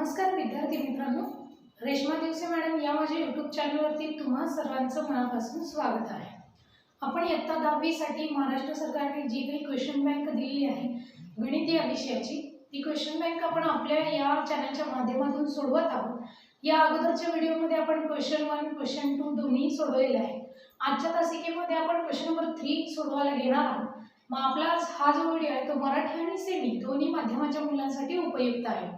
नमस्कार विद्यार्थी मित्रांनो, रेश्मा दिवसे मॅडम या माझ्या यूट्यूब चॅनलवरती तुम्हा सर्वांचं मनापासून स्वागत आहे। आपण इयत्ता 10वी साठी महाराष्ट्र सरकारने जी काही क्वेश्चन बँक दिलेली आहे गणित या विषयाची, ती क्वेश्चन बँक आपण आपल्या या चॅनलच्या माध्यमातून सोडवत आहोत। या अगोदरच्या व्हिडिओमध्ये आपण क्वेश्चन 1 क्वेश्चन 2 दोन्ही सोडवलेले आहे। आजच्या तासिकेमध्ये आपण क्वेश्चन नंबर 3 सोडवायला घेणार आहोत। मग आपला हा जो व्हिडिओ आहे तो मराठी आणि सेमी दोन्ही माध्यमाच्या मुलांसाठी उपयुक्त आहे।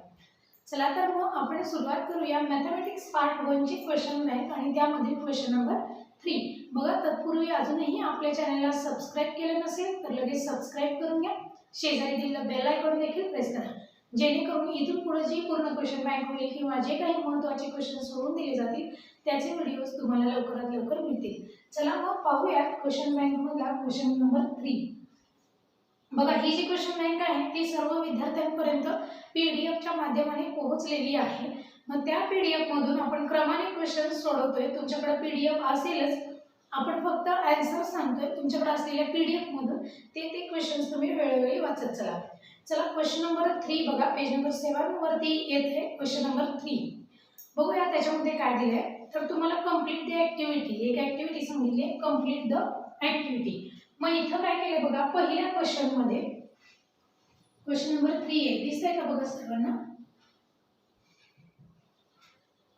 चला तर मग आपण सुरुवात करूया मॅथमॅटिक्स पार्ट 1 ची क्वेश्चन बँक आणि त्यामधील क्वेश्चन नंबर 3। बघा, तत्पूर्वी अजूनही आपल्या चॅनलला सबस्क्राइब केले नसेल तर लगेच सबस्क्राइब करून घ्या। शेजारी दिलेला बेल आयकॉन देखील प्रेस करा, जेणेकरून इथून पुढे जी पूर्ण क्वेश्चन बँक होईल किंवा जे काही महत्त्वाचे क्वेश्चन सोडून दिले जातील त्याचे व्हिडिओज तुम्हाला लवकरात लवकर मिळतील। चला मग पाहूया क्वेश्चन बँक मधला क्वेश्चन नंबर 3। बघा, ही जी क्वेश्चन बँक आहे ती सर्व विद्यार्थ्यांपर्यंत पीडीएफच्या माध्यमाने पोहोचलेली आहे। मग त्या पीडीएफ मधून आपण क्रमाने क्वेश्चन सोडवतोय। तुमच्याकडे पीडीएफ असेलच, आपण फक्त आन्सर सांगतोय। तुमच्याकडे असलेल्या पीडीएफ मधून ते क्वेश्चन्स तुम्ही वेळोवेळी वाचत चला। चला क्वेश्चन नंबर 3 बघा, पेज नंबर 7 वरती येते क्वेश्चन नंबर 3। बघूया त्याच्यामध्ये काय दिले आहे। तर तुम्हाला कंप्लीट द ऍक्टिव्हिटी, एक ऍक्टिव्हिटी सांगितली, कंप्लीट द ऍक्टिव्हिटी। मग इथं काय केलं बघा, पहिल्या क्वेश्चन मध्ये क्वेश्चन नंबर 3 आहे, दिसतंय का बघा सर्वांना?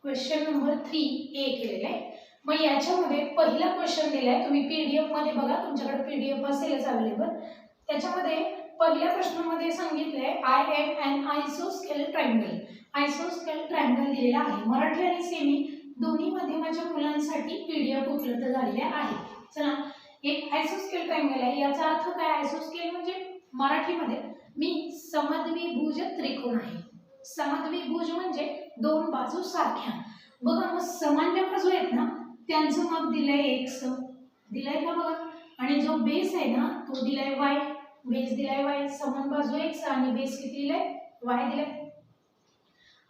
क्वेश्चन नंबर 3 ए केलेला आहे। मग याच्यामध्ये पहिला क्वेश्चन दिलाय, तुम्ही पीडीएफ मध्ये बघा, तुमच्याकडे पीडीएफ असेलच अवेलेबल। त्याच्यामध्ये पहिल्या प्रश्नामध्ये सांगितलंय आय एम एन आयसोस्केल ट्रायंगल। आयसोस्केल ट्रायंगल दिलेला आहे। मराठी आणि सेमी दोन्ही माध्यमाच्या मुलांसाठी पीडीएफ उपलब्ध झालेले आहे। चला, एक आयसोस्केल ट्रायंगल आहे, याचा अर्थ काय? आयसोस्केल म्हणजे मराठीमध्ये मी समद्विभुज त्रिकोण आहे। समद्विभुज म्हणजे दोन बाजू सारख्या। बघा, मग समान ज्या बाजू आहेत ना त्यांचं माप दिलंय x, दिलंय का बघा, आणि जो बेस आहे ना तो दिलाय y, बेस दिलाय y, समान बाजू x आणि बेस किती दिलाय y दिलाय।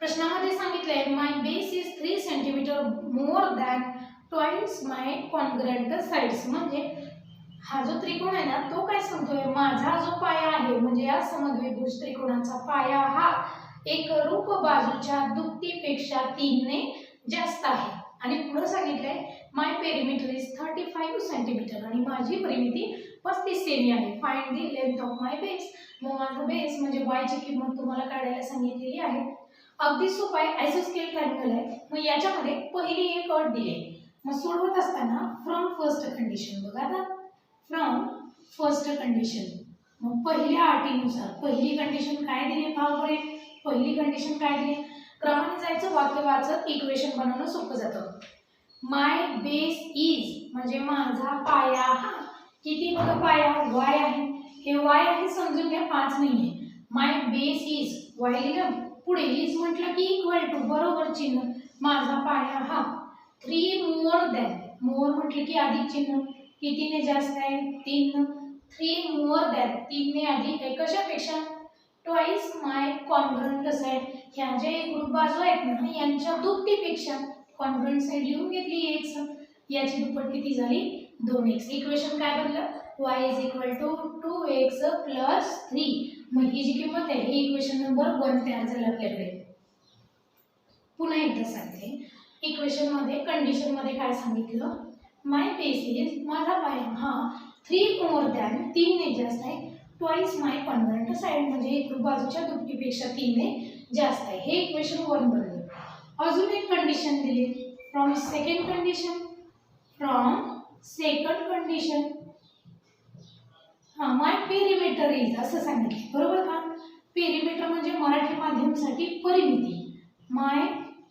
प्रश्नामध्ये सांगितलंय my base is 3 centimetre more than twice my congruent sides. म्हणजे हा जो त्रिकोण आहे ना तो काय सांगतोय, माझा जो पाया आहे म्हणजे या समद्विभुज त्रिकोणाचा पाया हा एकरूप बाजूच्या दुपटीपेक्षा 3 ने जास्त आहे। आणि पुढे सांगितलंय माय पेरिमीटर इज 35 सेंटीमीटर आणि माझी परिमिती 35 सेमी आहे। Find the length of my base. मग माझा बेस म्हणजे y ची किंमत तुम्हाला काढायला सांगितलेली आहे। अगदी सोपा आहे, आयसोस्केल ट्रायंगल आहे। मग याच्यामध्ये पहिली एक अट दिली आहे। मग सोडवत असताना फ्रॉम फर्स्ट कंडिशन, बघा आता फ्रॉम फर्स्ट कंडिशन, मग पहिल्या अटीनुसार पहिली कंडिशन काय दिली पहा बरे। पहिली कंडिशन काय दिली, क्रमाने जायचं, वाक्य वाचत इक्वेशन बनवणं सोपं जातं। माय बेस इज म्हणजे माझा पाया हा किती, बघा पाया y आहे, हे y आहे समजून घ्या, 5 नाहीये। माय बेस इज y लिहिलं, पुढे इज म्हटलं की इक्वल टू बरोबर चिन्ह, माझा पाया हा 3 मोर दॅन, मोर म्हटलं की अधिक चिन्ह, कितीने जास्त आहे 3, 3 मोर दॅन 3 ने अधिक आहे, कशापेक्षा ट्वाइस माय कॉन्ग्रुएंट साइड, ह्या जे एकरूप बाजू आहेत ना यांच्या दुपटीपेक्षा, कॉन्ग्रुएंट साइड लिहून घेतली x, याची दुप्पट किती झाली 2x। इक्वेशन काय बनलं, y is equal to 2x plus 3। मग ही जी किंमत आहे ही इक्वेशन नंबर 1 तयार झालं आपल्याकडे। पुन्हा एकदा सांगते, इक्वेशन मध्ये कंडिशन मध्ये काय सांगितलं, माय बेस इज माझा पाया हा 3 मोर दॅन 3 ने जास्त आहे, ट्वाइस माय कॉन्ग्रुएंट साइड म्हणजे एकरूप बाजूच्या दुपटीपेक्षा 3 ने जास्त आहे। हे इक्वेशन 1 बनलं। अजून एक कंडिशन दिली, from second condition, from second condition हा माय पेरिमीटर इज असं सांगितलं, बरोबर का? पेरिमीटर म्हणजे मराठी माध्यमासाठी परिमिती। माय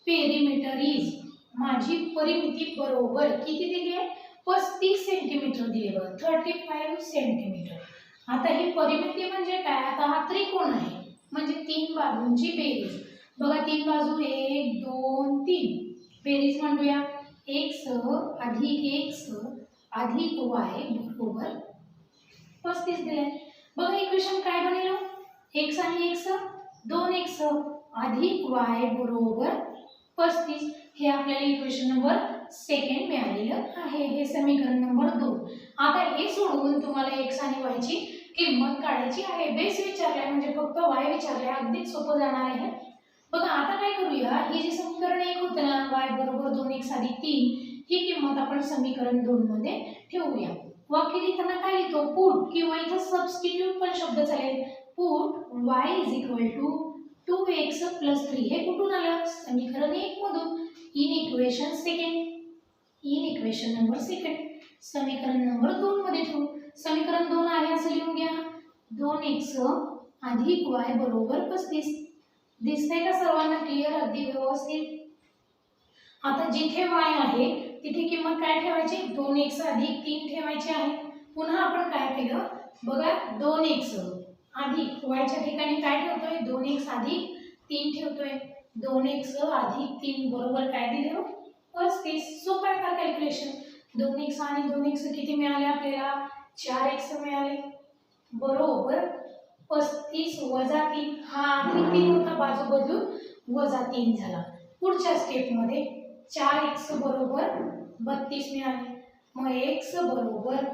पेरिमीटर इज माझी परिमिती बरोबर किती दिली आहे, 35 सेंटीमीटर दिली बघा, 35 सेंटीमीटर। आता ही परिमिती म्हणजे काय, आता हा त्रिकोण आहे म्हणजे 3 बाजूंची बेरीज, बघा 3 बाजू 1 2 3, बेरीज म्हणूया x अधिक x अधिक y बरोबर 35 दिले। बघा इक्वेशन काय बनेल, x आणि x 2x अधिक y बरोबर 35। हे आपल्याला इक्वेशन नंबर 2 मिळालेलं आहे, हे समीकरण नंबर 2। आता हे सोडवून तुम्हाला x आणि y ची किंमत काढायची आहे। बेस विचारलाय म्हणजे फक्त y विचारलाय, अगदी सोपं जाणार आहे। बघा आता काय हे जे समीकरण 1 होतं ना y बरोबर 2x अधिक 3 ही किंमत आपण समीकरण 2 मध्ये ठेवूया. वाक्य लिहिताना काय लिहितो पुट किंवा इथं सबस्टिट्यूट पण शब्द चालेल. पुट y = 2x + 3 हे कुठून आलं समीकरण 1 मधून. इन इक्वेशन नंबर सेकंड समीकरण नंबर 2 मध्ये ठेवू. समीकरण 2 आहे असं लिहून घ्या. 2x अधिक y बरोबर 35. दिसतंय का सर्वांना क्लिअर अगदी व्यवस्थित. आता जिथे y आहे तिथे किंमत काय ठेवायची 2x अधिक 3 ठेवायची आहे. पुन्हा आपण काय केलं बघा 2x अधिक y च्या ठिकाणी काय ठेवतोय 2x अधिक 3 ठेवतोय. 2x अधिक 3 बरोबर काय दिलं 35. सोपं आहे का कॅल्क्युलेशन. 2x आणि 2x किती मिळाले आपल्याला 4x मिळाले बरोबर 35 वजा 3 हा अधिक 3 होता बाजू बदलून वजा 3 झाला. पुढच्या स्टेप मध्ये 4x बरोबर 32 मिळाले. मग x बरोबर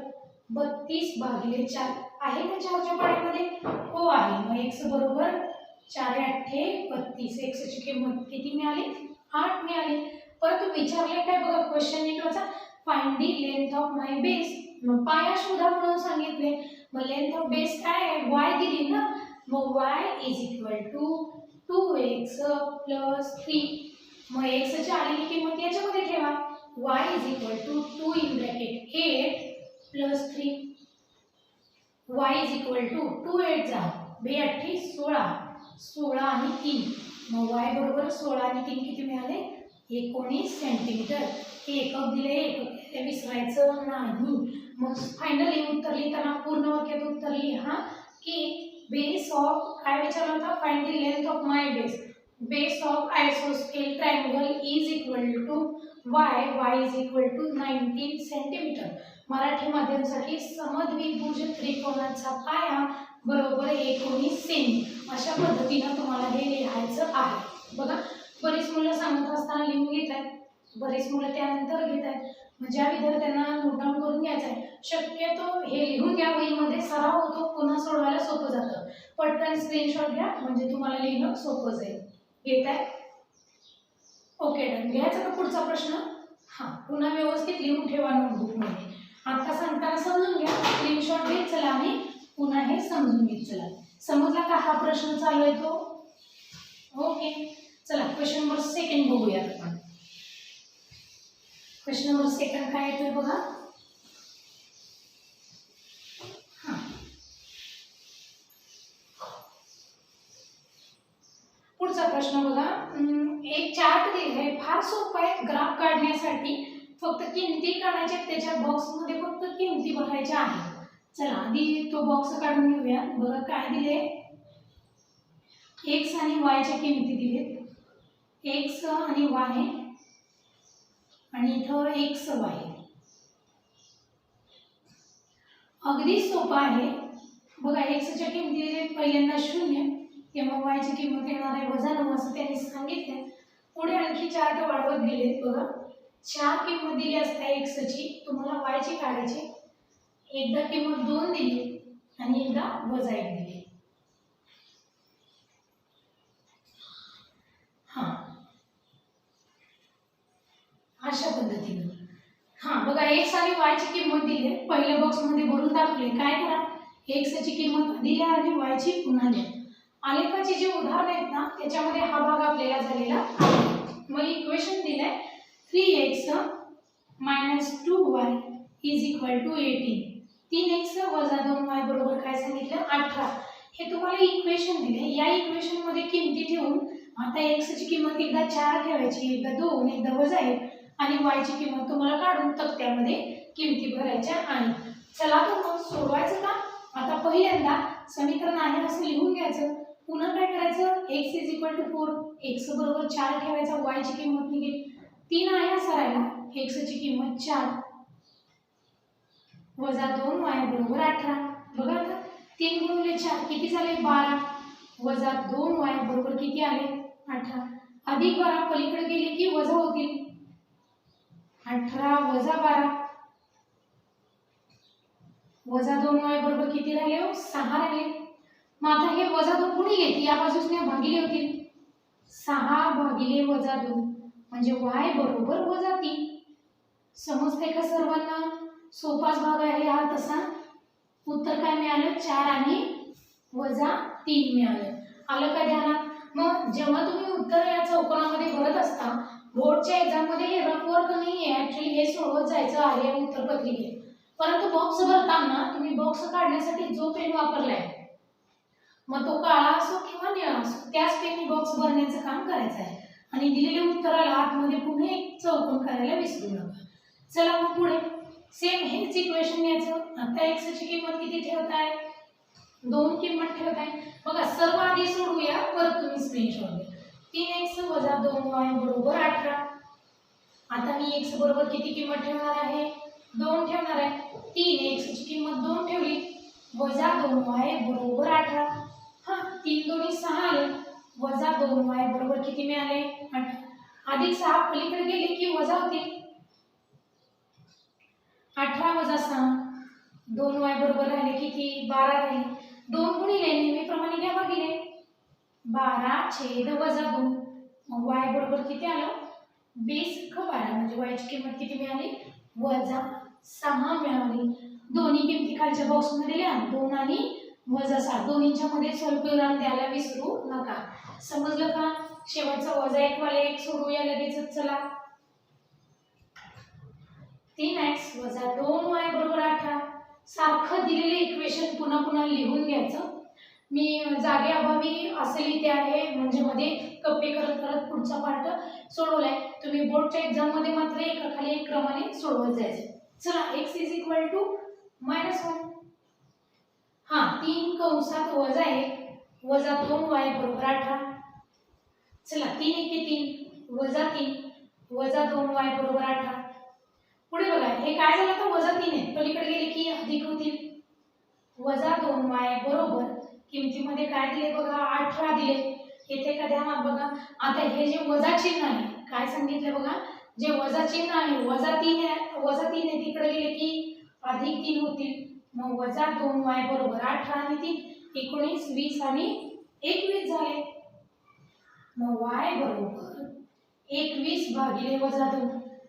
32 भागिले 4 आहे का 4च्या पाड्यामध्ये हो आहे. मग x बरोबर 4 8 32. x ची किंमत किती मिळाली 8 मिळाली. परंतु विचारले काय बघा क्वेश्चन नीट वाचा. Find the length of my base. मग पाया शोधा म्हणून सांगितले. मग लेंथ ऑफ बेस काय आहे y दिली ना. मग y = 2x + 3. मग x ची आलेली किंमत याच्यामध्ये ठेवा. y = 2 in bracket 8 + 3. y = 2 8 जा 2 8 16 16 आणि 3. मग y बरोबर 16 आणि 3 किती मिळाले 19 सेंटीमीटर. हे एकक दिले एकक विसरायचं नाही. मग फायनली उत्तर लिहिताना पूर्ण वाक्यात उत्तर लिहा की बेस ऑफ काय विचारलं होतं find the length of my base. Base of आयसोस्केल triangle is equal to y = 19 centimetre. Marathi माध्यमासाठी समद्विभुज त्रिकोणाचा पाया बरोबर 19 सेमी. अशा पद्धतीने तुम्हाला हे लिहायचं आहे. बघा बरीच मुलं सांगत असताना लिहून घेत आहेत बरीच मुलं त्यानंतर घेत आहेत. ज्या विद्यार्थ्यांना नोट डाऊन करून घ्यायचं आहे शक्यतो हे लिहून घ्या वहीमध्ये सराव होतो पुन्हा सोडवायला सोपं जातं. पटकन स्क्रीनशॉट घ्या म्हणजे तुम्हाला लिहिणं सोपं जाईल. घेत आहे ओके डन. घ्यायचा का पुढचा प्रश्न. हां पुन्हा व्यवस्थित लिहून ठेवा नोटबुकमध्ये. आता सांगताना समजून घ्या स्क्रीनशॉट घेत चला आणि पुन्हा हे समजून घेत चला. समजला का हा प्रश्न चालू आहे तो ओके. चला क्वेश्चन नंबर सेकंड बघूया आपण. क्वेश्चन नंबर सेकंड काय येतोय बघा. हां पुढचा प्रश्न बघा. एक चार्ट दिलाय फार सोपा आहे ग्राफ काढण्यासाठी. फक्त किमती काढायच्या त्याच्या बॉक्स मध्ये फक्त किमती भरायच्या आहेत. चला आधी तो बॉक्स काढून घेऊया. बघा काय दिले x आणि y च्या किमती दिलेत. x आणि y आणि इथं x y. अगदी सोपं आहे बघा. x च्या किमती दिलेत पहिल्यांदा 0 तेव्हा y ची किंमत येणार आहे -9 असं त्यांनी सांगितलं. पुढे आणखी चार्ट वाढवत दिलेत बघा. 4 किंमत दिली असते x ची तुम्हाला y ची काढायची. एकदा किंमत 2 दिली आणि एकदा -1 दिली. हां अशा पद्धतीने. हां बघा x आणि y ची किंमत दिली आहे पहिल्या बॉक्स मध्ये भरून टाकले. काय करा x ची किंमत आधी लिहा आणि y ची पुन्हा लिहा. आलेखाचे जे उदाहरण आहेत ना त्याच्यामध्ये हा भाग आपल्याला झालेला आहे. मग इक्वेशन दिलंय 3x - 2y = 18. 3x - 2y बरोबर काय सांगितलं 18. हे तुम्हाला इक्वेशन दिले. या इक्वेशन मध्ये किमती ठेवून आता x ची किंमत एकदा 4 ठेवायची एकदा 2 एकदा -1 आणि y ची किंमत तुम्हाला काढून तक्त्यामध्ये किमती भरायच्या आहेत. चला तर मग सोडवायचं का. आता पहिल्यांदा समीकरण आहे असं लिहून घ्यायचं. पुन्हा काय करायचं x = 4 x बरोबर 4 ठेवायचा. y ची किंमत निघेल 3 आहे असा राहिला. x ची किंमत 4 - 2y बरोबर 18. बघा आता 3 × 4 किती झाले 12 - 2y बरोबर किती आले 18. अधिक 12 पलीकडे गेले की वजा होतील. 18 - 12 -2y बरोबर किती राहिले 6 राहिले. मग आता हे -2 कुणी घेतली या बाजूने भागिले होतील 6/-2 म्हणजे y बरोबर -3. समजते का सर्वांना? सोपाच भाग आहे हा तसा. उत्तर काय मिळालं? 4 आणि -3 मिळालं. आलं का ध्यानात? मग जेव्हा तुम्ही उत्तर या चौकोनामध्ये भरत असता, बोर्डच्या एक्झाम मध्ये हे रफ वर्क नाहीये, ऍक्च्युअली हे सोडवत जायचं आहे उत्तर पत्रिकेत. परंतु बॉक्स भरताना तुम्ही बॉक्स काढण्यासाठी जो पेन वापरलाय, मग तो काळा असो किंवा निळा असो, त्याच पेनने बॉक्स भरण्याचं काम करायचं आहे. आणि दिलेल्या उत्तराला आतमध्ये पुन्हा एक चौकोन करायला विसरू नका. चला मग पुढे सेम हेच इक्वेशन घ्यायचं. आता x ची किंमत किती ठेवताय? 2 किंमत ठेवताय. बघा सर्व आधी सोडवूया, परत तुम्ही स्क्रीनशॉट घ्या. 3x - 2y बरोबर 18. आता मी x बरोबर किती किंमत ठेवणार आहे? 2 ठेवणार आहे. 3x ची किंमत 2 ठेवली, -2y बरोबर 18. हा 3 दोन्ही 6 आले, -2y बरोबर किती मिळाले? 18. अधिक 6 पलीकडे गेले की वजा होतील. 18 - 6 2y बरोबर राहिले किती? 12 राहिले. 2 गुणिले नेहमीप्रमाणे घ्या भागिले 12/-2. मग y बरोबर किती आलं? 20/12 म्हणजे y ची किंमत किती मिळाली? -6 मिळाली. दोन्ही किमती खालच्या बॉक्स मध्ये लिहा. 2 आणि -6 दोन्हीच्या मध्ये स्वल्पविराम द्यायला विसरू नका. समजलं का? शेवटचा -1 वाला एक सोडवूया लगेचच. चला 3x - 2y बरोबर 18. सारखं दिलेले इक्वेशन पुन्हा पुन्हा लिहून घ्यायचं. मी जागेअभावी असे लिहिते आहे, म्हणजे मध्ये कप्पे करत करत पुढचा पार्ट सोडवलाय. तुम्ही बोर्डच्या एक्झाम मध्ये मात्र एकाखाली एक क्रमाने सोडवत जायचं. चला x = -1. हा 3 कंसात -1 -2y बरोबर 18. चला 3 × 3 -3 -2y बरोबर 18. पुढे बघा हे काय झालं तर -3 आहे, पलीकडे गेले की अधिक होतील. -2y बरोबर किमतीमध्ये काय दिले बघा? 18 दिले. येथे का ध्यानात बघा. आता हे जे वजा चिन्ह आहे, काय सांगितलं बघा? जे वजा चिन्ह आहे, -3 आहे, तिकडे गेले की अधिक 3 होतील. मग -2y बरोबर 18 आणि 3 19 20 आणि 21 झाले. मग y बरोबर 21/-2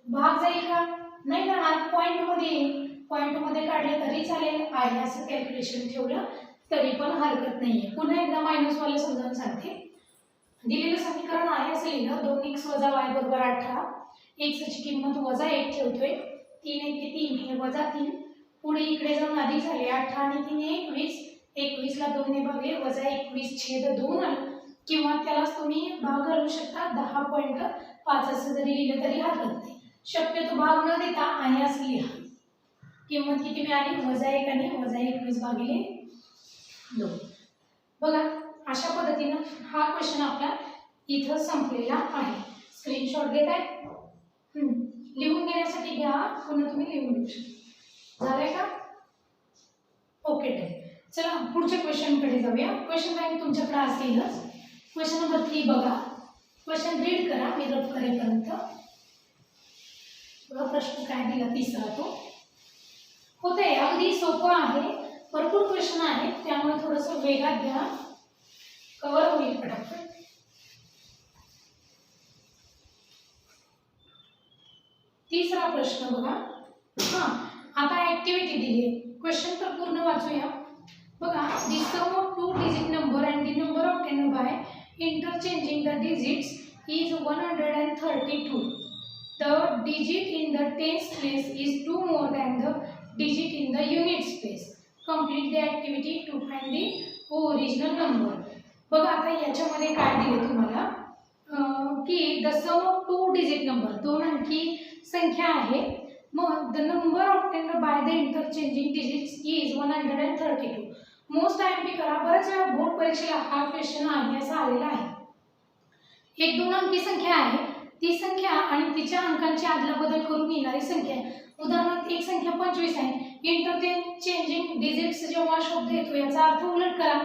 भाग जाईल का? नाही जाणार. पॉइंट मध्ये काढले तरी चालेल, आहे असं कॅल्क्युलेशन ठेवलं तरी पण हरकत नाहीये. पुन्हा एकदा मायनस वाला समजावून सांगते. दिलेलं समीकरण आहे असं लिहिलं. 2x - y बरोबर 18. x ची किंमत -1 ठेवतोय. 3 × 3 हे -3. पुढे इकडे जाऊन अधिक झाले. 18 आणि 3 21. 21 ला 2 ने भागले, -21/2 आलं. किंवा त्यालाच तुम्ही भाग घालू शकता. 10.5 असं जरी लिहिलं तरी हरकत नाही. शक्यतो भाग न देता आहे असं लिहा. किंमत किती मिळाली? -1 आणि -21/2. बघा अशा पद्धतीनं हा क्वेश्चन आपला इथं संपलेला आहे. स्क्रीनशॉट घेताय? लिहून घेण्यासाठी घ्या, पुन्हा तुम्ही लिहून घेऊ शकता. झालंय का? Okay done. चला पुढच्या क्वेश्चन कडे जाऊया. क्वेश्चन बँक तुमच्याकडे असेलच. क्वेश्चन नंबर 3 बघा. क्वेश्चन रीड करा मी रफ करेपर्यंत. प्रश्न काय दिला तिसरा तो होते. अगदी सोपं आहे, भरपूर क्वेश्चन आहेत, त्यामुळे थोडंसं वेगात घ्या, कव्हर होईल पटापट. तिसरा प्रश्न बघा. आता ऍक्टिव्हिटी दिली आहे. क्वेश्चन तर पूर्ण वाचूया. बघा, the sum of 2 digit number and the number obtained by interchanging the digits is 132. The digit in the tens place is 2 more than the digit in the units place. Complete the activity to find the original number. बघा आता याच्यामध्ये काय दिले तुम्हाला की the sum of 2 digit number, 2 अंकी संख्या आहे. मग the number obtained by the interchanging digits is 132. Most IMP करा. बऱ्याच वेळा बोर्ड परीक्षेला हा क्वेश्चन आहे असा आलेला आहे. एक 2 अंकी संख्या आहे, ती संख्या आणि तिच्या अंकांची अदलाबदल करून येणारी संख्या. उदाहरणार्थ एक संख्या 25 आहे. इंटरचेंजिंग डिजिट्स जेव्हा शब्द येतो याचा अर्थ उलट करा,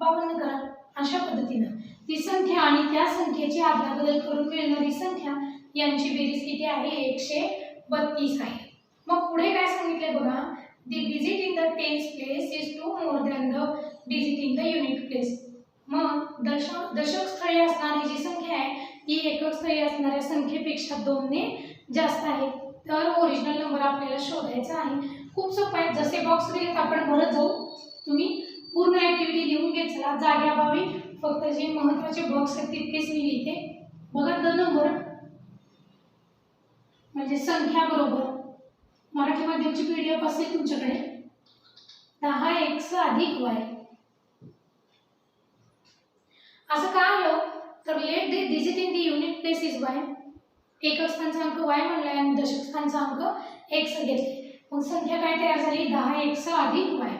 52 करा. अशा पद्धतीनं ती संख्या आणि त्या संख्येची अदलाबदल करून मिळणारी संख्या यांची बेरीज किती आहे? 132 आहे. मग पुढे काय सांगितले बघा. The digit in the tens place is 2 more than the digit in the unit place. मग दशक स्थळी असणारी जी संख्या आहे ती एकक स्थळी असणाऱ्या संख्येपेक्षा 2 ने जास्त आहे. तर ओरिजिनल नंबर आपल्याला शोधायचा आहे. खूप सोपं आहे. जसे बॉक्स दिलेत आपण भरत जाऊ. तुम्ही पूर्ण ऍक्टिव्हिटी लिहून घेत चला. जाग्याभावी फक्त जे महत्त्वाचे बॉक्स आहेत तितकेच मी लिहिते. बघा द नंबर म्हणजे संख्या बरोबर मराठी माध्यमाची पीडीएफ असेल तुमच्याकडे 10x अधिक y असं का आलं तर let the digit in the unit place is y. एकक स्थानचा अंक y म्हणलाय आणि दशक स्थानचा अंक x घेतले. मग संख्या काय तयार झाली 10x अधिक y.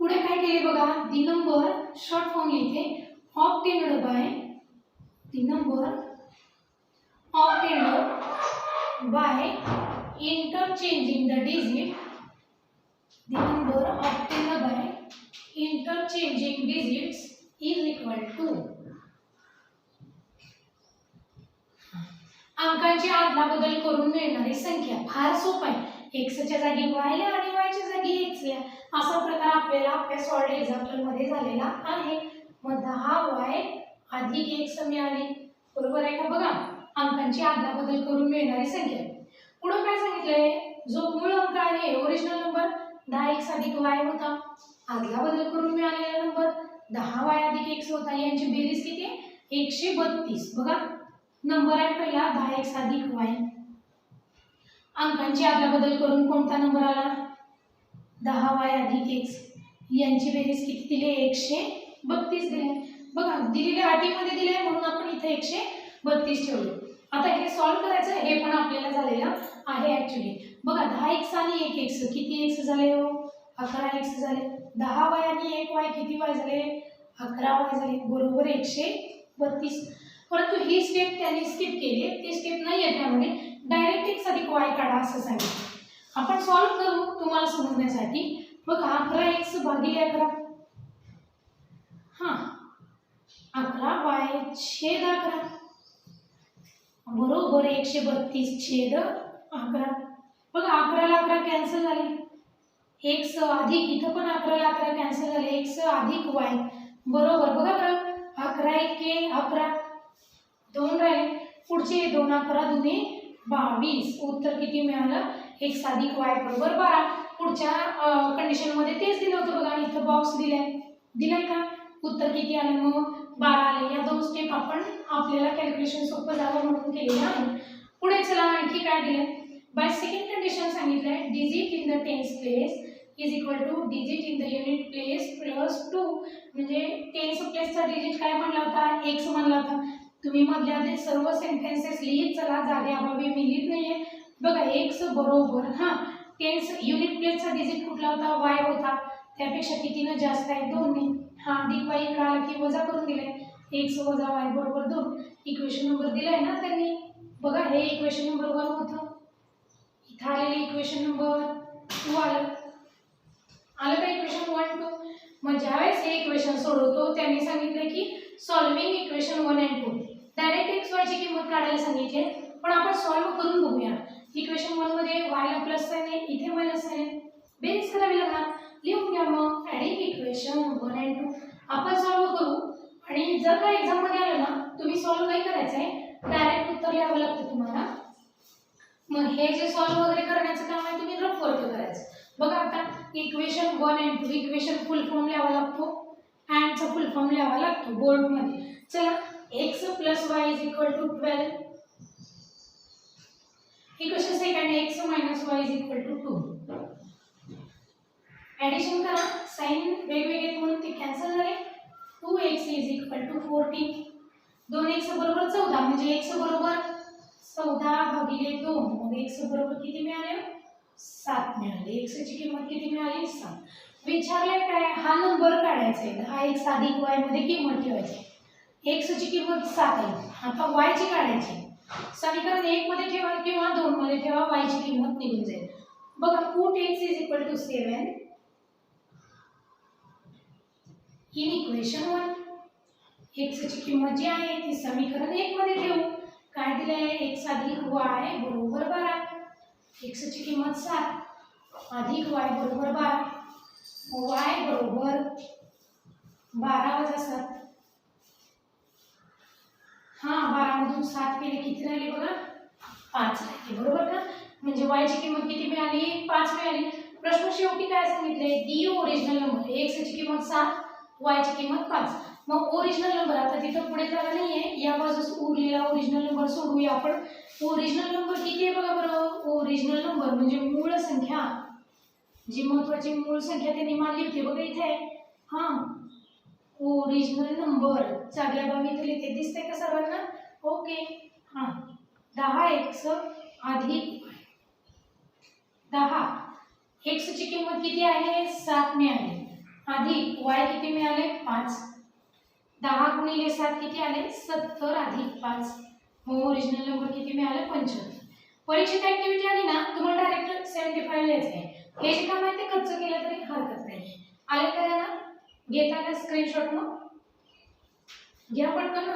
पुढे काय केले बघा दी नंबर शॉर्ट फॉर्म लिहिते obtained by the number obtained by interchanging the digit. The number obtained by interchanging digits is equal to अंकांची अदलाबदल करून मिळणारी संख्या. फार सोपं आहे. x च्या जागी y ला आणि y च्या जागी x ला असा प्रकार आपल्याला आपल्या सॉल्व्ड एक्झाम्पल मध्ये झालेला आहे. मग 10y अधिक x मिळाली. बरोबर आहे का? बघा अंकांची अदलाबदल करून मिळणारी संख्या. पुढे काय सांगितलंय जो मूळ अंक आहे ओरिजिनल नंबर 10x अधिक y होता. आदला बदल करून मिळालेला नंबर 10y अधिक x होता. यांची बेरीज किती आहे 132. बघा नंबर आहे पहिला 10x अधिक y. अंकांची आदला बदल करून कोणता नंबर आला 10y अधिक x. यांची बेरीज किती दिली 132 दिले. बघा दिलेल्या अटीमध्ये दिले म्हणून आपण इथे 132 ठेवले. आता हे सॉल्व करायचं हे पण आपल्याला झालेलं आहे ऍक्च्युली. बघा 10x आणि 1x किती x झाले हो 11x झाले. 10y आणि 1y किती y झाले 11y झाले. बरोबर 132. परंतु ही स्टेप त्यांनी स्किप केली. ती स्टेप नाही आहे त्यामध्ये. डायरेक्ट x अधिक y काढा असं सांगितलं. आपण सॉल्व करू तुम्हाला समजण्यासाठी. बघा 11x भागिले 11 11y छेद 11 बरोबर 132 छेद 11. बघा 11 ला 11 कॅन्सल झाले. x अधिक इथं पण 11 ला 11 कॅन्सल झाले. x अधिक y बरोबर. बघा बरं 11 1 11 2 राहिले. पुढचे 2 11 दुने 22. उत्तर किती मिळालं x अधिक y बरोबर 12. पुढच्या कंडिशन मध्ये तेच दिलं होतं बघा. इथं बॉक्स दिलाय का उत्तर किती आलं मग 12 आले. या दोन स्टेप आपण आपल्याला कॅल्क्युलेशन सोपं जावं म्हणून केलेलं आहे. पुढे चला आणखी काय दिलंय बाय सेकंड कंडिशन सांगितलंय digit in the tense place is equal two digit in the unit place plus 2. म्हणजे टेन्स प्लेसचा डिजिट काय म्हणला होता x म्हणला होता. तुम्ही मधल्या सर्व सेंटेन्सेस लिहित चला. जागेअभावी मी लिहित नाहीये. बघा x बरोबर टेन्स युनिट प्लेसचा डिजिट कुठला होता y होता. त्यापेक्षा कितीनं जास्त आहे 2 ने. अधिक y इकडे आला की वजा करून दिलाय. x वजा y बरोबर 2. इक्वेशन नंबर दिलाय ना त्यांनी. बघा हे इक्वेशन नंबर 1 होतं. इथं आलेले इक्वेशन नंबर 2 आलं का इक्वेशन 1 2. मग ज्यावेळेस हे इक्वेशन सोडवतो त्यांनी सांगितलं की solving equation 1 and 2. Direct x y ची किंमत काढायला सांगितले. पण आपण सॉल्व करून बघूया. इक्वेशन 1 मध्ये y ला प्लस साइन आहे इथे मायनस साइन आहे. बेरीज करावी लागणार. लिहून घ्या मग ऍडिंग इक्वेशन 1 and 2. आपण सॉल्व करू. आणि जर का एक्झाम मध्ये आलं ना तुम्ही सॉल्व नाही करायचं आहे. डायरेक्ट उत्तर लिहावं लागतं तुम्हाला. मग हे जे सॉल्व वगैरे करण्याचं काम आहे तुम्ही रफ वर्क करायचं. बघा आता equation 1 and 2 equation full form लिहावा लागतो. अँडचा फुल फॉर्म लिहावा लागतो बोर्ड मध्ये. चला x + y = 12. Equation second x - y = 2. Addition करा. साइन वेगवेगळे म्हणून ते कॅन्सल झाले. 2x = 14. 2x बरोबर 14 म्हणजे x बरोबर 14/2. मग x बरोबर किती मिळाले 7 मिळाले. x ची किंमत किती मिळाली 7. विचारलंय काय हा नंबर काढायचा आहे. 10x अधिक y मध्ये किंमत ठेवायची. x ची किंमत 7 आहे. आता y ची काढायची. समीकरण 1 मध्ये ठेवा किंवा 2 मध्ये ठेवा. y ची किंमत निघून जाईल. बघा put x = 7 in equation 1. x ची किंमत जी आहे ती समीकरण 1 मध्ये ठेवू. काय दिलंय x अधिक y बरोबर 12. x ची किंमत 7 अधिक y बरोबर 12. y बरोबर 12 वजा 7, हा 12 मधून 7 गेले किती राहिले बघा 5 राहिले, बरोबर का? म्हणजे y ची किंमत किती मिळाली 5 मिळाली. प्रश्न शेवटी काय सांगितलंय दी ओरिजिनल नंबर, x ची किंमत 7 y ची किंमत 5. मग ओरिजिनल नंबर आता तिथं पुढे जागा नाहीये, या बाजूस उरलेला ओरिजिनल नंबर सोडवूया आपण. ओरिजिनल नंबर किती आहे बघा बरं, ओरिजिनल नंबर म्हणजे मूळ संख्या, जी महत्वाची मूळ संख्या त्यांनी मानली होती बघा इथे, हा ओरिजिनल नंबर जाग्या बाबी इथे लिहिते, दिसतंय का सर्वांना? ओके. हा 10x अधिक 10, x ची किंमत किती आहे 7 मिळाली, अधिक y किती मिळाले 5, 10 गुणिले 7 किती आले 70 अधिक 5, मग ओरिजिनल नंबर किती मिळाले 75. परीक्षेत ऍक्टिव्हिटी आली ना तुम्हाला डायरेक्ट 75 लिहायचं आहे. हे जे काम आहे ते कच्चं केलं तरी हरकत नाही. आले करा ना, घेताना स्क्रीनशॉट मग घ्या पटकन.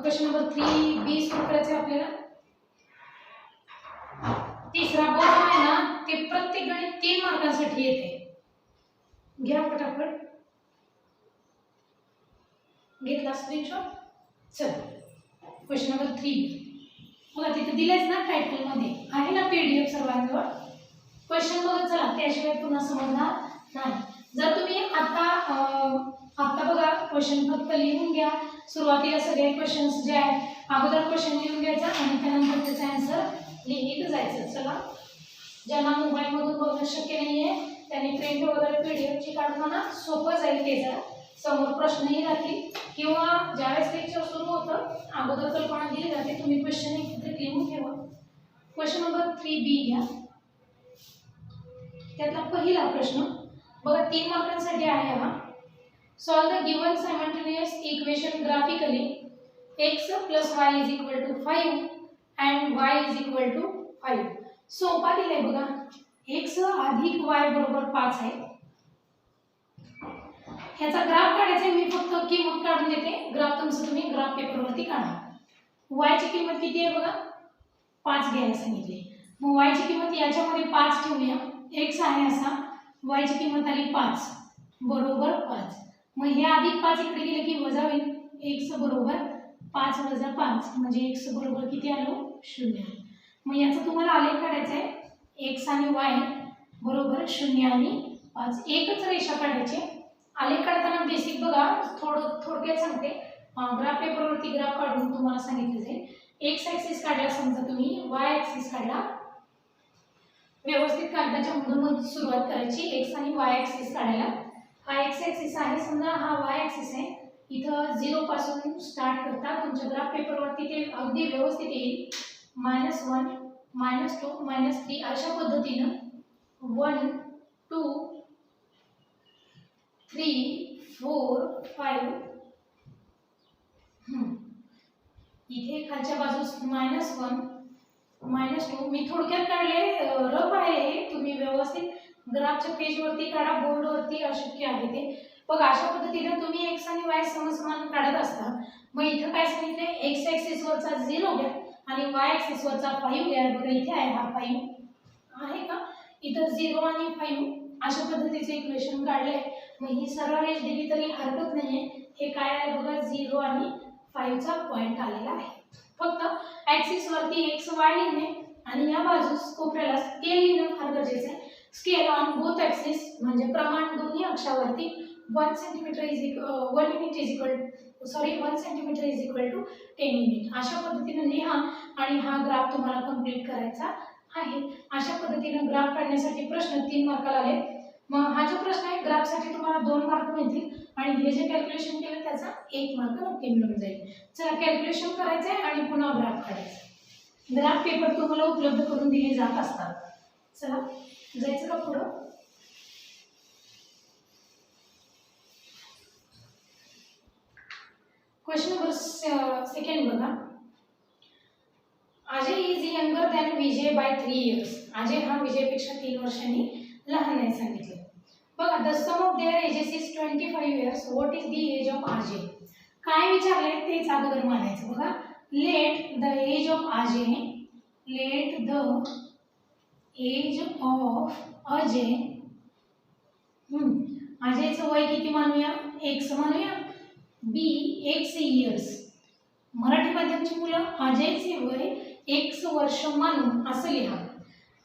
क्वेश्चन नंबर 3B सुरू करायचं आपल्याला. तिसरा बोध आहे ना ते प्रत्येक गणित 3 मार्कांसाठी येते, घ्या पटापट. घेतला स्क्रीनशॉट? चल क्वेश्चन नंबर 3B बघा तिथे दिलेच ना टायटल मध्ये आहे ना PDF सर्वांजवळ. क्वेश्चन बघत चला, त्याशिवाय पुन्हा समजणार नाही. जर तुम्ही आता बघा क्वेश्चन फक्त लिहून घ्या. सुरुवातीला सगळे क्वेश्चन्स जे आहेत अगोदर क्वेश्चन लिहून घ्यायचा आणि त्यानंतर त्याचा आन्सर लिहित जायचं. चला, ज्यांना मोबाईल मधून बघणं शक्य नाहीये त्यांनी प्रिंट वगैरे PDF ची काढताना सोपं जाईल, ते जरा समोर प्रश्नही राहतील किंवा ज्यावेळेस लेक्चर सुरू होतं अगोदर कल्पना दिली जाते, तुम्ही क्वेश्चन एकत्रित लिहून ठेवा. क्वेश्चन नंबर 3B घ्या. त्यातला पहिला प्रश्न बघा 3 मार्कांसाठी आहे हा. Solve the given simultaneous equation graphically x + y = 5 and y = 5. सोपा दिलाय बघा, x अधिक y बरोबर 5 आहे. ह्याचा ग्राफ काढायचा, मी फक्त किंमत काढून देते. ग्राफ तुमचं तुम्ही ग्राफ पेपरवरती काढा. y ची किंमत किती आहे बघा 5 घ्यायला सांगितली. मग y ची किंमत याच्यामध्ये 5 ठेवूया. x आहे असा, y ची किंमत आली 5 बरोबर 5. मग हे अधिक 5 इकडे गेले की वजा होईल. x बरोबर 5 वजा 5 म्हणजे x बरोबर किती आलो 0. मग याचं तुम्हाला आलेख काढायचा आहे. x आणि y बरोबर 0 आणि 5 एकच रेषा काढायची. आलेख काढताना बेसिक बघा, थोडक्यात सांगते. ग्राफ पेपरवरती ग्राफ काढून तुम्हाला सांगितलं जाईल. एक्स ॲक्सिस काढला समजा तुम्ही, y ॲक्सिस काढला, व्यवस्थित कागदाच्या मधून सुरुवात करायची. x आणि y ॲक्सिस काढायला. हा x ॲक्सिस आहे समजा, हा y ॲक्सिस आहे. इथं 0 पासून स्टार्ट करता तुमच्या ग्राफ पेपरवरती ते अगदी व्यवस्थित येईल. -1 -2 -3 अशा पद्धतीनं 1 2 3 4 5. इथे खालच्या बाजूस -1 -2 मी थोडक्यात काढले, रफ आहे. तुम्ही व्यवस्थित ग्राफच्या पेजवरती काढा, बोर्डवरती अशक्य आहे ते. बघा अशा पद्धतीने तुम्ही x आणि y समसमान काढत असता. मग इथं काय सांगितले, x ॲक्सिस वरचा 0 घ्या आणि y ॲक्सिस वरचा 5 घ्या. बघा इथे आहे हा 5 आहे का, इथं 0 आणि 5 अशा पद्धतीचे इक्वेशन काढले. मग ही सरळ रेष दिली तरी हरकत नाहीये. हे काय आहे बघा 0 आणि 5 चा पॉइंट आलेला आहे. फक्त ॲक्सिस वरती x y लिहिणे आणि या बाजूस कोपऱ्याला स्केल लिहिणं फार गरजेचं आहे. स्केल ऑन बोथ ॲक्सिस म्हणजे प्रमाण दोन्ही अक्षावरती 1 centimetre is equal to 10 unit अशा पद्धतीने लिहा आणि हा ग्राफ तुम्हाला कंप्लीट करायचा आहे. अशा पद्धतीने ग्राफ काढण्यासाठी प्रश्न 3 मार्काला आले. मग हा जो प्रश्न आहे ग्राफसाठी तुम्हाला 2 मार्क मिळतील आणि हे जे कॅल्क्युलेशन केलं त्याचा 1 मार्क नक्की मिळून जाईल. चला कॅल्क्युलेशन करायचं आहे आणि पुन्हा ग्राफ काढायचा. ग्राफ पेपर तुम्हाला उपलब्ध करून दिले जात असतात. चला जायचं का पुढं. क्वेश्चन नंबर 2 बघा. Ajay is younger than Vijay by 3 years. Ajay हा विजयपेक्षा 3 वर्षांनी लहान आहे सांगितले. बघा the sum of their ages is 25 years. What is the age of Ajay. काय विचारले तेच अगोदर मानायचं. बघा let the age of Ajay, let the age of Ajay. अजयचं वय किती मानूया, x मानूया. Be x years. मराठी माध्यमची मुलं अजयचे वय एक्स वर्ष मानून असं लिहा.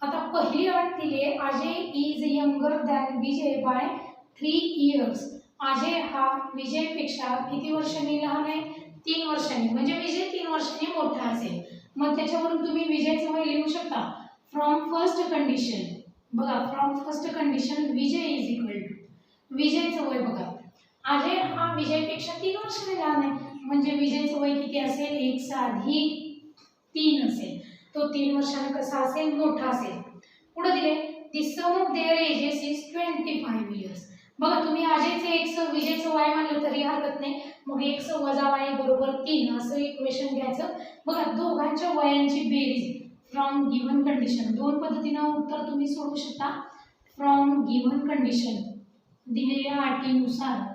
आता पहिली अट दिली आहे, Ajay is younger than Vijay by 3 years. Ajay हा विजयपेक्षा किती वर्षांनी लहान आहे? 3 वर्षांनी. म्हणजे विजय 3 वर्षांनी मोठा असेल. मग त्याच्यावरून तुम्ही विजयचं वय लिहू शकता. फ्रॉम फर्स्ट कंडिशन बघा, from first condition Vijay is equal to, विजयचं वय बघा, अजय हा विजयपेक्षा 3 वर्षांनी लहान आहे. म्हणजे विजयचं वय किती असेल? 1 अधिक 3 असेल. तो 3 वर्षांनी कसा असेल? मोठा असेल. पुढे दिले the sum of their ages is 25 years. बघा तुम्ही अजयचे एक्स विजयचं वाय मानलं तरी हरकत नाही. मग एक्स वजा वाय बरोबर 3 असं इक्वेशन घ्यायचं. बघा दोघांच्या वयांची बेरीज फ्रॉम गिव्हन कंडिशन, दोन पद्धतीने उत्तर तुम्ही सोडवू शकता. फ्रॉम गिव्हन कंडिशन दिलेल्या अटीनुसार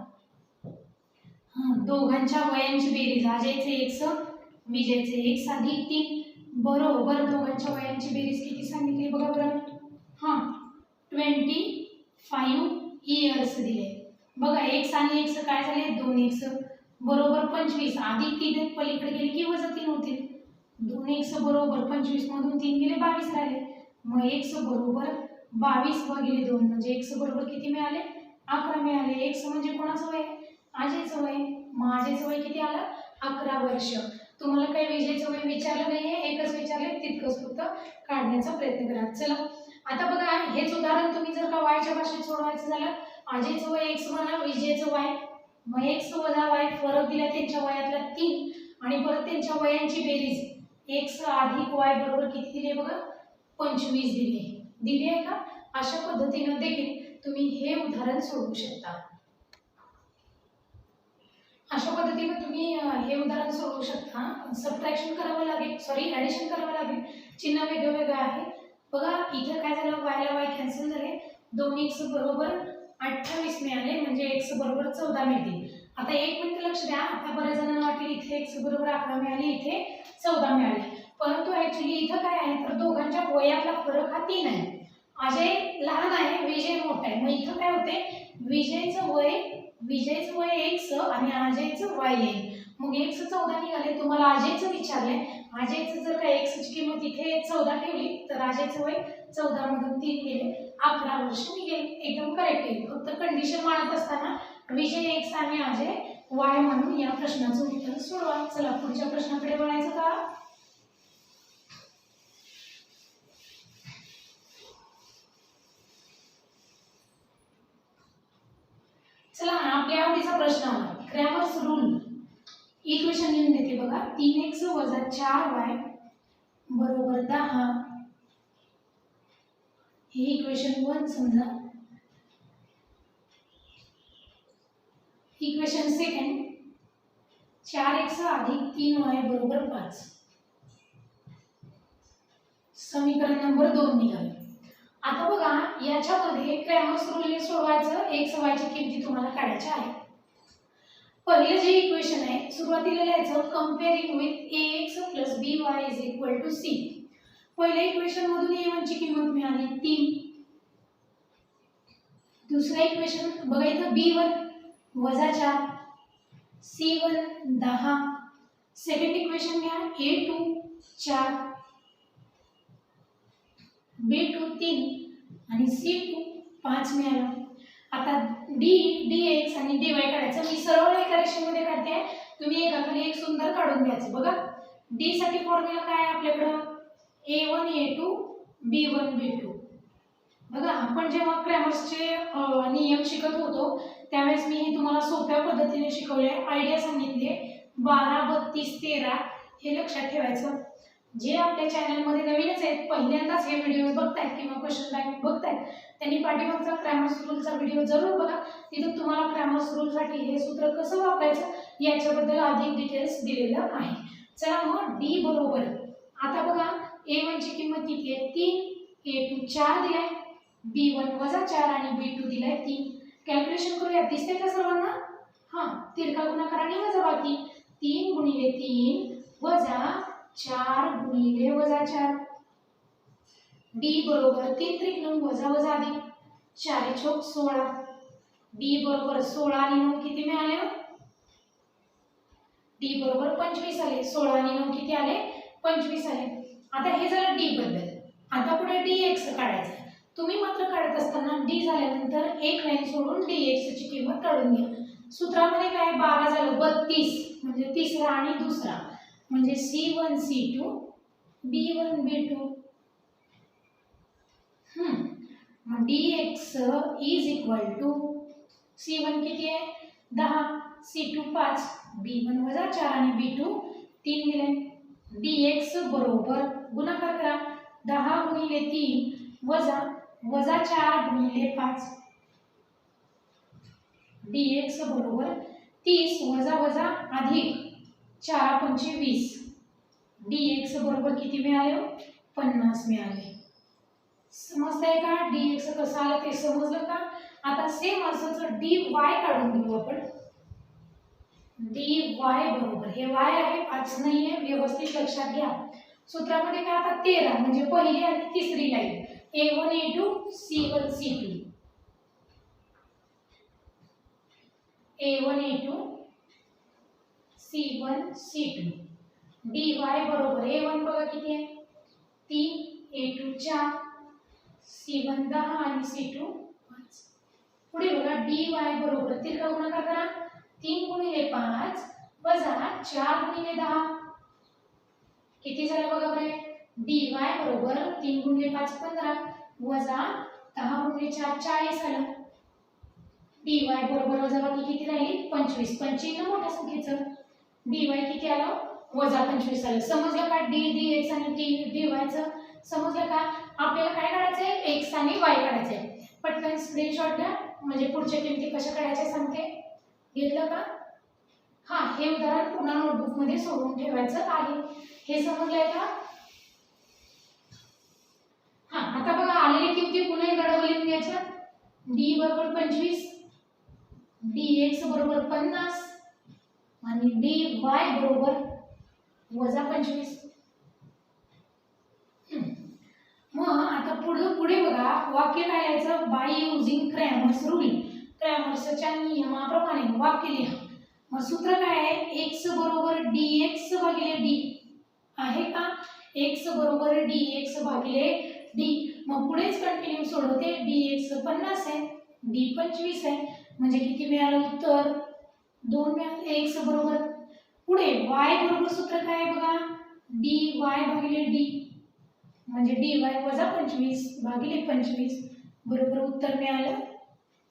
दोघांच्या वयांची बेरीज, अजयचे एक्स विजयचे एक्स अधिक 3 बरोबर दोघांच्या वयांची बेरीज किती सांगितली बघा बरं. 25 इयर्स दिले. बघा एक्स आणि एक्स काय झाले? 2x बरोबर 25 अधिक 3 पलीकडे गेले की वजा 3 होतील. 2x बरोबर 25 मधून 3 गेले 22 राहिले. मग x बरोबर 22 भागिले 2 म्हणजे x बरोबर किती मिळाले? 11 मिळाले. x म्हणजे कोणाचं वय? अजयचं वय. मग अजयचं वय किती आलं? 11 वर्ष. तुम्हाला काही विजयचं वय विचारलं नाहीये, एकच विचारले, तितकंच फक्त काढण्याचा प्रयत्न करा. चला आता बघा हेच उदाहरण तुम्ही जर का वायच्या भाषेत सोडवायचं झालं, अजयचं वय x म्हणा, विजयचं वाय, मग x वजा वाय फरक दिला त्यांच्या वयातला 3 आणि परत त्यांच्या वयांची बेरीज x अधिक y बरोबर किती दिले बघा? 25 दिले आहे का? अशा पद्धतीने देखील तुम्ही हे उदाहरण सोडवू शकता. अशा पद्धतीने तुम्ही हे उदाहरण सोडवू शकता. सबट्रॅक्शन करावं लागेल, सॉरी ॲडिशन करावं लागेल, चिन्ह वेगळं आहे. बघा इथे काय झालं? वायला वाय कॅन्सल झाले. 2x बरोबर 28 मिळाले म्हणजे x बरोबर 14 मिळतील. आता एक मिनिट लक्ष द्या. आता बऱ्याच जणांना वाटेल इथे x बरोबर 11 मिळाले, इथे 14 मिळाले, परंतु ऍक्च्युली इथं काय आहे तर दोघांच्या वयातला फरक हा 3 आहे. अजय लहान आहे, विजय मोठा आहे. मग इथं काय होते? विजयचं वय x आणि अजयचं y आहे. मग x 14 निघाले. तुम्हाला अजयचं विचारलंय, अजयचं जर का x ची किंमत इथे 14 ठेवली तर अजयचं वय 14 मधून 3 गेले 11 वर्ष निघेल. एकदम करेक्ट आहे. फक्त कंडिशन मानत असताना विजय x आणि अजय y म्हणून या प्रश्नाचं उत्तर सोडवा. चला पुढच्या प्रश्नाकडे वळायचं का? चला आपल्या आवडीचा प्रश्न आला. क्रॅमर्स रूल इक्वेशन लिहून देते बघा. 3x वजा 4y बरोबर 10 हे इक्वेशन 1 समजा. इक्वेशन सेकंड 4x अधिक 3y बरोबर 5. समीकरण नंबर 2 निघाले. आता बघा याच्यामध्ये क्रॅमर्स रूलने सोडवायचं. x y ची किमती तुम्हाला काढायच्या आहे. पहिले जे इक्वेशन आहे सुरुवातीला लिहायचं कंपेअरिंग विथ ax + by = c. पहिल्या इक्वेशन मधून a1 ची किंमत मिळाली 3. दुसऱ्या इक्वेशन बघा इथं b1 वजा 4, c1 10. सेकंड इक्वेशन घ्या a2 4, b2 3 आणि c2 5 मिळाला. आता dx आणि dy काढायचं. मी सरळ एका रेषेमध्ये काढते, तुम्ही एकाखाली एक सुंदर काढून घ्यायचं. बघा d साठी फॉर्म्युला काय आहे आपल्याकडं? a1 a2 b1 b2. बघा आपण जेव्हा क्रॅमर्सचे नियम शिकत होतो त्यावेळेस मी हे तुम्हाला सोप्या पद्धतीने शिकवले, आयडिया सांगितले. 12 32 13 हे लक्षात ठेवायचं. जे आपल्या चॅनलमध्ये नवीनच आहेत, पहिल्यांदाच हे व्हिडिओ बघतायत किंवा क्वेश्चन बँक बघतायत, त्यांनी पाठीमागचा क्रॅमर्स रूलचा व्हिडिओ जरूर बघा. तिथं तुम्हाला क्रॅमर्स रूलसाठी हे सूत्र कसं वापरायचं याच्याबद्दल अधिक डिटेल्स दिलेलं आहे. चला मग d बरोबर आता बघा a1 ची किंमत किती आहे? 3, a2 4 दिलाय, b1 वजा 4 आणि b2 दिलाय 3. कॅल्क्युलेशन करूया. दिसते का सर्वांना? हां, तिरका गुणाकार आणि वजाबाकी. 3 गुणिले 3 वजा 4 गुणिले वजा 4. d बरोबर 3 त्रिक 9 वजा वजा अधिक 4 चौक 16. d बरोबर 16 आणि 9 किती मिळाले? डी बरोबर 25 आले. 16 आणि 9 किती आले? 25 आले. आता हे झालं डी बद्दल. आता पुढे dx काढायचं. तुम्ही मात्र काढत असताना डी झाल्यानंतर एक लाईन सोडून dx ची किंमत काढून घ्या. सूत्रामध्ये काय 12 झालं 32 म्हणजे तिसरा आणि दुसरा म्हणजे c1 c2 b1 b2. मग dx is equal to c1 किती आहे 10, c2 5, b1 वजा 4 आणि b2 3 दिले. dx बरोबर गुणाकार करा 10 गुणिले 3 वजा 4 गुणिले 5. dx बरोबर 30 वजा अधिक 4 पंचे 20. dx बरोबर किती मिळाले? 50 मिळाले. समजतंय का? dx कसं आलं ते समजलं का? आता सेम असंच dy काढून घेऊ आपण. dy बरोबर हे y आहे 5 नाही आहे, व्यवस्थित लक्षात घ्या. सूत्रामध्ये काय आता 13 म्हणजे पहिली आणि तिसरी line a1 a2 c1 c2 a1 a2 c1 c2. dy बरोबर a1 बघा किती आहे 3, a2 4, c1 10 आणि c2 5. पुढे बघा dy बरोबर तिरका गुणाकार करा 3 गुणिले 5 वजा 4 गुणिले 10 किती झालं बघा बरं. dy बरोबर 3 गुणिले 5 15 वजा 10 गुणिले 4 40 आलं. dy बरोबर वजाबाकी किती राहिली 25. 25 मोठ्या संख्येचं dy किती आलं वजा 25 आलं. समजलं का? dx आणि dy चं समजलं का? आपल्याला काय काढायचंय x आणि y काढायचंय. पटकन स्क्रीनशॉट घ्या म्हणजे पुढच्या किमती कशा काढायच्या सांगते. घेतलं का? हा हे उदाहरण पुन्हा नोटबुक मध्ये सोडून ठेवायचं आहे. हे समजलंय का? हा आता बघा आलेली किमती पुन्हा एकदा लिहून घ्यायच्या. d बरोबर 25, dx बरोबर 50 आणि dy बरोबर वजा 25. मग आता पुढे बघा वाक्य काय लिहायचं. By using Cramer's rule. क्रॅमर्सच्या नियमाप्रमाणे वाक्य लिहा. मग सूत्र काय आहे x बरोबर dx भागिले d आहे का? x बरोबर dx भागिले d. मग पुढेच कंटिन्यू सोडवते. dx 50 आहे d 25 आहे म्हणजे किती मिळालं उत्तर 2 मिळाले. x बरोबर पुढे y बरोबर सूत्र काय आहे बघा dy भागिले d म्हणजे dy वजा 25 भागिले 25 बरोबर उत्तर मिळालं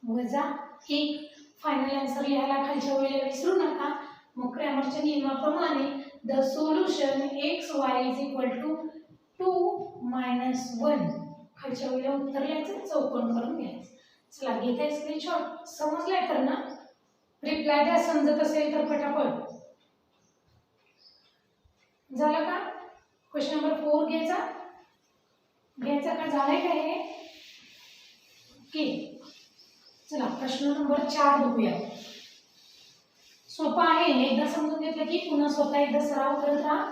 वजा 1. फायनल आन्सर लिहायला खालच्या वेळेला विसरू नका. मग क्रॅमरच्या नियमाप्रमाणे the solution xy is equal to 2 - 1 खालच्या वेळेला उत्तर लिहायचं चौकोन करून घ्यायचं. चला घेताय स्क्रीनशॉट. समजलाय तर ना? रिप्लाय द्या समजत असेल तर पटापट. झालं का? क्वेश्चन नंबर 4 घ्यायचा का? झालंय का हे? ओके चला प्रश्न नंबर 4 बघूया. सोपा आहे. एकदा समजून घेतलं की पुन्हा स्वतः एकदा सराव करत राहा.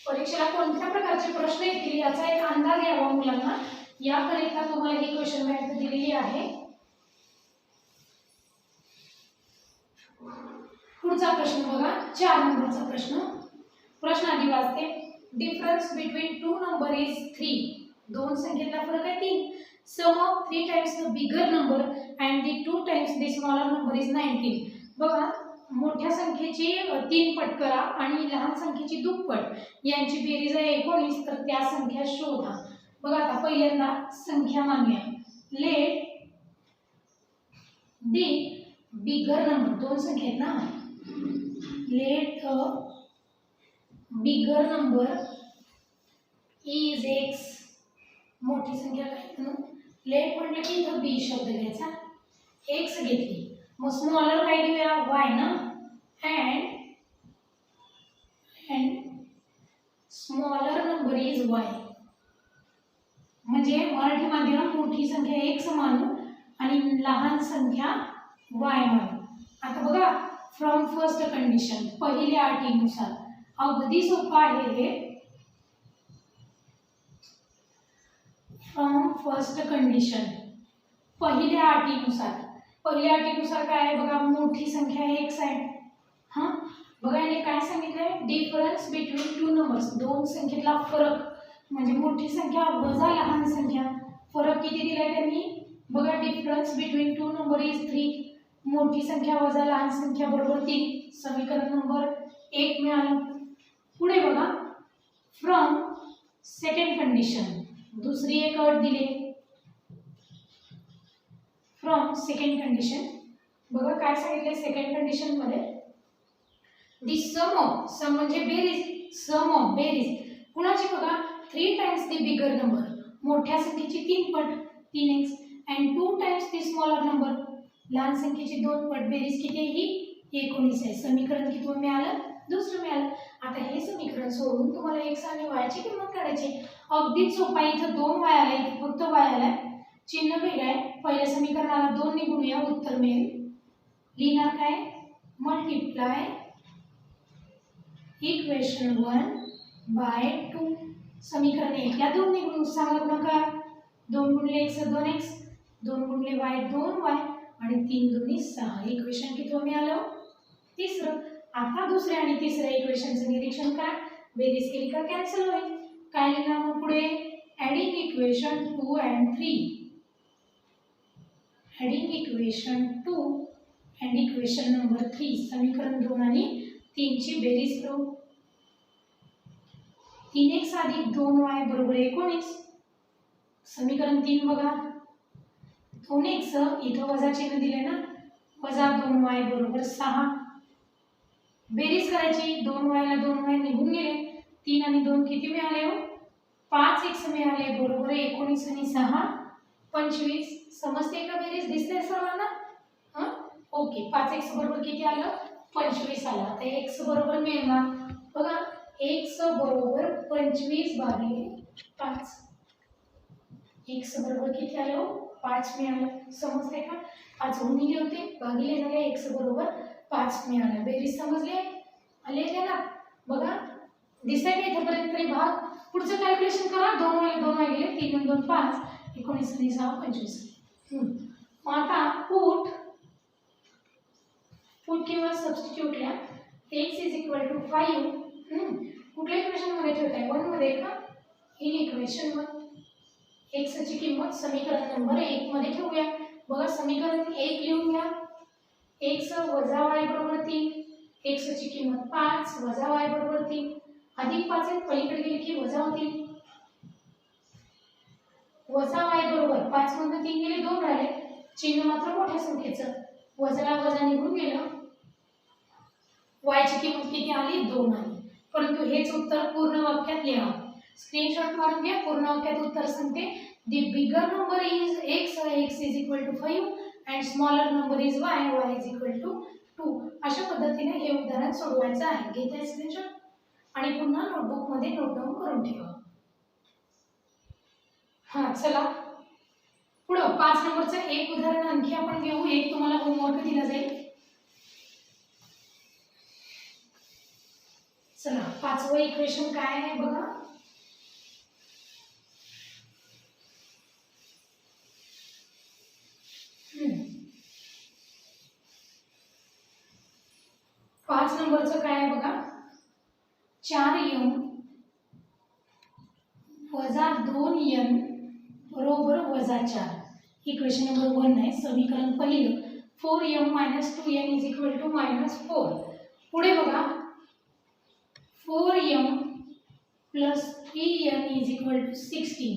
परीक्षेला कोणत्या प्रकारचे प्रश्न येतील याचा एक अंदाज यावा मुलांना. याकरिता तुम्हाला ही क्वेश्चन बँक दिलेली आहे. पुढचा प्रश्न बघा 4 नंबरचा प्रश्न आधी वाचते. Difference between two number is 3. दोन संख्येतला फरक आहे 3. Sum of 3 times the bigger number and the 2 times the smaller number is 19. बघा मोठ्या संख्येची 3 पट करा आणि लहान संख्येची दुप्पट यांची बेरीज आहे 19 तर त्या संख्या शोधा. बघा आता पहिल्यांदा संख्या मानूया. लेट दी बिगर नंबर दोन संख्या आहेत ना. Let bigger number is x. मोठी संख्या काय लेट म्हटलं की इथं बी शब्द घ्यायचा. x घेतली मग स्मॉलर काय घेऊया y ना. And smaller number is y म्हणजे मराठी माध्यमात मोठी संख्या x मानू आणि लहान संख्या y मानू. आता बघा फ्रॉम फर्स्ट कंडिशन पहिल्या अटीनुसार अगदी सोपं आहे हे. फ्रॉम फर्स्ट कंडिशन पहिल्या अटीनुसार काय आहे बघा मोठी संख्या x आहे बघा याने काय सांगितलंय, डिफरन्स बिटवीन टू नंबर्स, दोन संख्येतला फरक म्हणजे मोठी संख्या वजा लहान संख्या, फरक किती दिलाय त्यांनी, बघा difference between two number is 3, मोठी संख्या वजा लहान संख्या बरोबर 3, समीकरण नंबर 1 मिळालं. पुढे बघा फ्रॉम सेकंड कंडिशन, दुसरी एक अट दिली फ्रॉम सेकंड कंडिशन. बघा काय सांगितलंय सेकंड कंडिशन मध्ये, दी सम ऑफ, सम म्हणजे बेरीज, सम ऑफ बेरीज कुणाची, बघा 3 टाइम्स द बिगर नंबर, मोठ्या संख्येची 3 पट 3x and 2 times the smaller number, लहान संख्येची 2 पट, बेरीज किती आहे ही 19 आहे. समीकरण किती मिळालं, दुसरं मिळालं. आता हे समीकरण सोडून तुम्हाला x आणि y ची किंमत काढायची. अगदीच सोपा, इथं 2 y आला, इथे फक्त y आलाय, चिन्ह वेगळं आहे. पहिल्या समीकरणाला 2 ने गुणूया, उत्तर मिळेल. लिहिणार काय, मल्टिप्लाय इक्वेशन 1 बाय 2, समीकरण 1 ला 2 ने गुणू, सांगा गुणाकार, 2 गुणिले x 2x, 2 गुणिले y 2y आणि 3 दुनी 6. इक्वेशन किती मिळालं, तिसरं. आता दुसऱ्या आणि तिसऱ्या इक्वेशनचं निरीक्षण करा, बेरीज केली का कॅन्सल होईल. काय लिहिणार मग पुढे, adding equation 2 and 3, adding equation 2 and equation number 3, समीकरण 2 आणि 3 ची बेरीज करू. 3x अधिक 2y बरोबर 19, समीकरण 3 बघा, 2x इथं वजा चिन्ह दिले ना, वजा 2y बरोबर 6, बेरीज करायची, 2y ला 2y निघून गेले, 3 आणि 2 किती मिळाले हो, 5x मिळाले बरोबर 19 आणि 6 25. समजते का बेरीज, दिसते सर्वांना, ओके. 5x बरोबर किती आलं, 25 आलं. आता x बरोबर मिळणार, बघा x बरोबर 25 भागिले 5, x बरोबर किती आलं, 5 मिळालं. समजते का, 5 गुणिले होते, भागिले झाले, x बरोबर 5 मिळालं. बेरीज समजली, आले का ना, बघा दिसतंय का इथपर्यंत तरी भाग. पुढचं कॅल्क्युलेशन करा, 2 ला 2 गेले, 3 आणि 2 5, 19 आणि 6 25. मग आता पुट किंवा सबस्टिट्यूट ला x इज इक्वल टू 5, कुठल्या इक्वेशन मध्ये ठेवताय, 1 मध्ये का, इन इक्वेशन 1, x ची किंमत समीकरण नंबर 1 मध्ये ठेवूया. बघा समीकरण 1 लिहून घ्या, x वजा y बरोबर 3, x ची किंमत 5 वजा y बरोबर 3, अधिक 5 आहे, पलीकडे गेले की वजा होतील, वजा y बरोबर 5 मधून 3 गेले 2 राहिले, चिन्ह मात्र मोठ्या संख्येचं, वजाला वजा निघून गेलं, y ची किंमत किती आली, 2 आली. परंतु हेच उत्तर पूर्ण वाक्यात लिहा, स्क्रीनशॉट मारून घ्या. पूर्ण वाक्यात उत्तर सांगते, the bigger number is x is equal to 5 and smaller number is y is equal to 2. अशा पद्धतीने हे उदाहरण सोडवायचं आहे. घेते स्क्रीनशॉट आणि पुन्हा नोटबुक मध्ये नोट डाऊन करून ठेवा. हा चला पुढं 5 नंबरचं एक उदाहरण आणखी आपण घेऊ, एक तुम्हाला होमवर्क दिला जाईल. चला 5वं इक्वेशन काय आहे बघा, पाच नंबरचं काय आहे बघा, 4m वजा 2n बरोबर वजा 4. इक्वेशन नंबर 1 आहे. समीकरण पहिलं 4m - 2n is equal to -4. पुढे बघा 4m + 3n is equal to 16.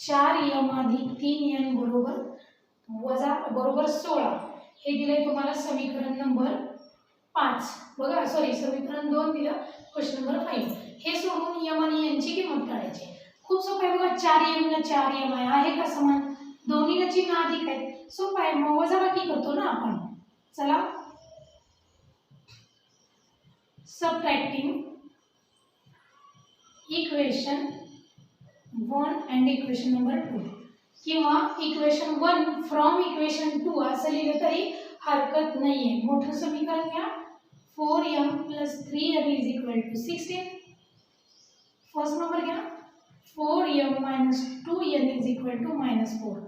4m अधिक 3n बरोबर 16. हे दिले तुम्हाला समीकरण नंबर 5. बघा सॉरी समीकरण 2 दिलं, क्वेश्चन नंबर 5. हे सोडून m आणि n ची किंमत काढायची. खूप सोपं आहे बघा, 4m ला 4m आहे का समान, दोन्हीला चिन्ह अधिक आहे, सोपं आहे. मग वजाबाकी करतो ना आपण. चला subtracting equation 1 and equation number 2 किंवा इक्वेशन 1 फ्रॉम इक्वेशन 2 असं लिहिलं तरी हरकत नाहीये. मोठं समीकरण घ्या, 4m + 3n is equal to 16. First number घ्या, 4m - 2n is equal to -4.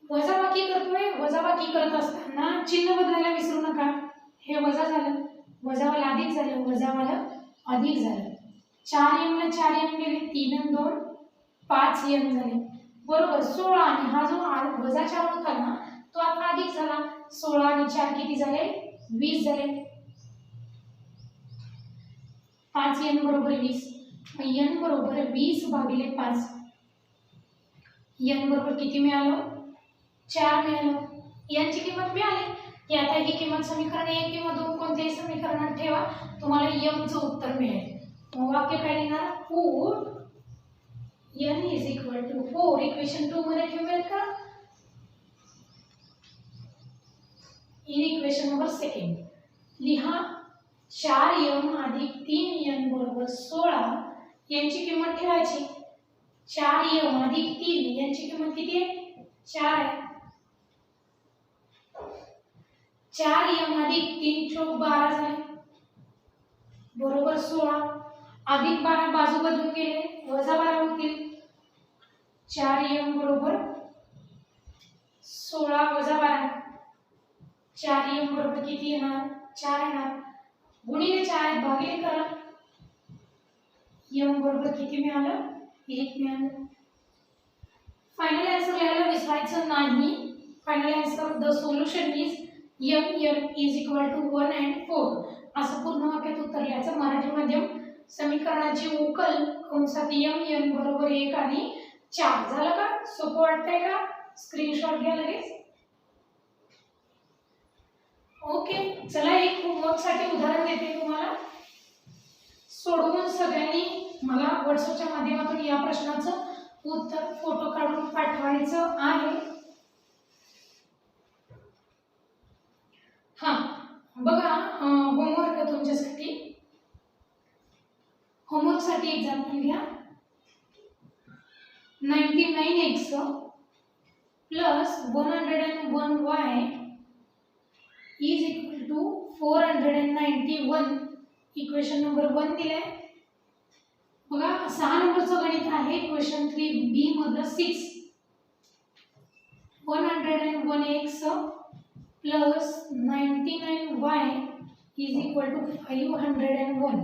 वजाबाकी करतोय, वजाबाकी करत असताना चिन्ह बदलायला विसरू नका. हे वजा झालं, वजावाला अधिक झालं, वजावाला अधिक झालं. 4m ला 4m गेले, 3 आणि 2 5m झाले, बरोबर. 16 आणि हा जो वजा 4 होता ना तो आता अधिक झाला. 16 आणि 4 किती झाले? 20 झाले. 5n बरोबर 20. n बरोबर 20 भागिले 5. n बरोबर किती मिळालं? 4 मिळालं. यांची किंमत मिळाली की आता ही किंमत समीकरण 1 किंवा 2 कोणत्याही समीकरणात ठेवा, तुम्हाला m चं उत्तर मिळेल. मग वाक्य काय लिहिणार? Put n is equal to 4 equation 2 मध्ये ठेवूयात का? इन इक्वेशन नंबर सेकंड लिहा 4m अधिक 3n बरोबर 16. यांची किंमत ठेवायची. 4m अधिक 3 यांची किंमत किती आहे? 4 आहे. 4m अधिक 3 चौक 12 झाले, बरोबर 16. अधिक 12 बाजू बदलून गेले, वजा 12 होतील. 4m बरोबर 16 वजा 12. 4m बरोबर किती येणार? 4 येणार. गुणिले 4 भागिले करा. m बरोबर किती मिळालं? 1 मिळालं. फायनल आन्सर लिहायला विसरायचं नाही. Final answer the solution is m is equal to 1 and 4. असं पूर्ण वाक्यात उत्तर लिहायचं. मराठी माध्यम समीकरणाची उकल कंसात m बरोबर 1 आणि 4. झालं का? सोपं वाटतंय का? स्क्रीनशॉट घ्या लगेच. ओके, चला एक होमवर्क साठी उदाहरण देते तुम्हाला. सोडवून सगळ्यांनी मला व्हॉट्सअपच्या माध्यमातून या प्रश्नाचं उत्तर फोटो काढून पाठवायचं आहे. हा बघा, होमवर्क तुमच्यासाठी. होमवर्क साठी एक्झाम्पल घ्या. 99x plus 101y is equal to 491. Equation number 1 दिलाय. बघा 6 नंबरचं गणित आहे. क्वेश्चन 3b मधलं 6. 101x plus 99y is equal to 501.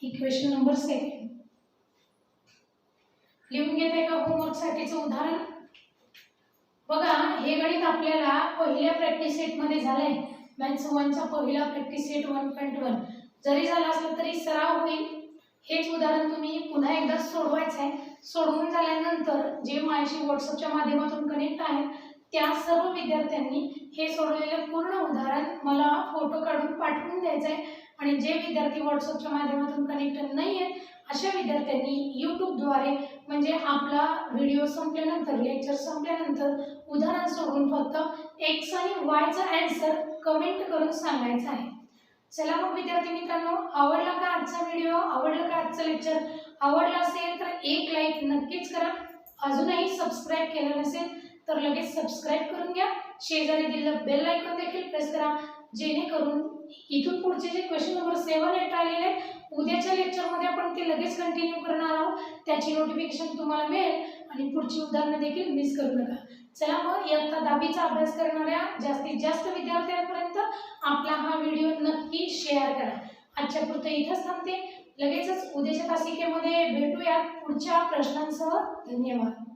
Equation number 7. लिहून घेताय का होमवर्क साठीचं उदाहरण? बघा हे गणित आपल्याला पहिल्या प्रॅक्टिस सेट मध्ये झालंय. मॅथ्स 1 चा पहिला प्रॅक्टिस सेट 1.1 जरी झाला असला तरी सराव होईल. हेच उदाहरण तुम्ही पुन्हा एकदा सोडवायचं आहे. सोडवून झाल्यानंतर जे माझ्याशी व्हॉट्सअपच्या माध्यमातून कनेक्ट आहेत त्या सर्व विद्यार्थ्यांनी हे सोडवलेलं पूर्ण उदाहरण मला फोटो काढून पाठवून द्यायचं आहे. आणि जे विद्यार्थी व्हॉट्सअपच्या माध्यमातून कनेक्ट नाही आहेत अशा विद्यार्थ्यांनी यूट्यूबद्वारे म्हणजे आपला व्हिडिओ संपल्यानंतर, लेक्चर संपल्यानंतर उदाहरण सोडून फक्त एक्स आणि वायचा आन्सर कमेंट करून सांगायचा आहे. चला मग विद्यार्थी मित्रांनो, आवडला का आजचा व्हिडिओ? आवडलं का आजचं लेक्चर? आवडलं असेल तर एक लाईक नक्कीच करा. अजूनही सबस्क्राईब केलं नसेल तर लगेच सबस्क्राईब करून घ्या. शेजारी दिलेलं बेल आयकॉन देखील प्रेस करा, जेणेकरून इथून पुढचे जे क्वेश्चन नंबर 7, 8 आलेले उद्याच्या लेक्चरमध्ये आपण ते लगेच कंटिन्यू करणार आहोत. त्याची नोटिफिकेशन तुम्हाला मिळेल आणि पुढची उदाहरणं देखील मिस करू नका. चला मग इयत्ता 10वीचा अभ्यास करणाऱ्या जास्तीत जास्त विद्यार्थ्यांपर्यंत आपला हा व्हिडिओ नक्की शेअर करा. आजच्या पुरतं इथंच थांबते. लगेचच उद्याच्या तासिकेमध्ये भेटूयात पुढच्या प्रश्नांसह. धन्यवाद.